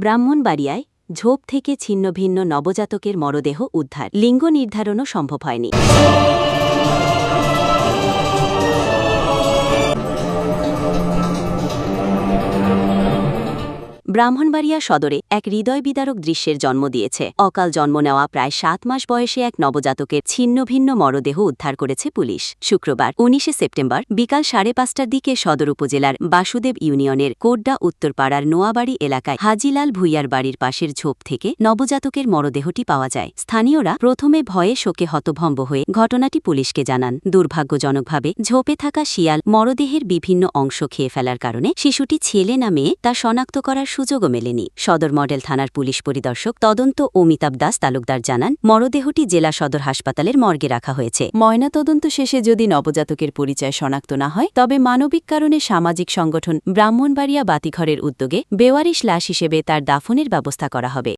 ব্রাহ্মণবাড়িয়ায় ঝোপ থেকে ছিন্নভিন্ন নবজাতকের মরদেহ উদ্ধার, লিঙ্গ নির্ধারণও সম্ভব হয়নি। ব্রাহ্মণবাড়িয়া সদরে এক হৃদয়বিদারক দৃশ্যের জন্ম দিয়েছে। অকাল জন্ম নেওয়া প্রায় ৭ মাস বয়সে এক নবজাতকের ছিন্নভিন্ন মরদেহ উদ্ধার করেছে পুলিশ। শুক্রবার ১৯ সেপ্টেম্বর বিকাল ৫:৩০টার দিকে সদর উপজেলার বাসুদেব ইউনিয়নের কোড্ডা উত্তরপাড়ার নোয়াবাড়ি এলাকায় হাজিলাল ভুইয়ার বাড়ির পাশের ঝোপ থেকে নবজাতকের মরদেহটি পাওয়া যায়। স্থানীয়রা প্রথমে ভয়ে শোকে হতভম্ব হয়ে ঘটনাটি পুলিশকে জানান। দুর্ভাগ্যজনকভাবে ঝোপে থাকা শিয়াল মরদেহের বিভিন্ন অংশ খেয়ে ফেলার কারণে শিশুটি ছেলে না মেয়ে তা শনাক্ত করার সুযোগও মেলেনি। সদর মডেল থানার পুলিশ পরিদর্শক তদন্ত অমিতাভ দাস তালুকদার জানান, মরদেহটি জেলা সদর হাসপাতালের মর্গে রাখা হয়েছে। ময়নাতদন্ত শেষে যদি নবজাতকের পরিচয় শনাক্ত না হয়, তবে মানবিক কারণে সামাজিক সংগঠন ব্রাহ্মণবাড়িয়া বাতিঘরের উদ্যোগে বেওয়ারিশ লাশ হিসেবে তার দাফনের ব্যবস্থা করা হবে।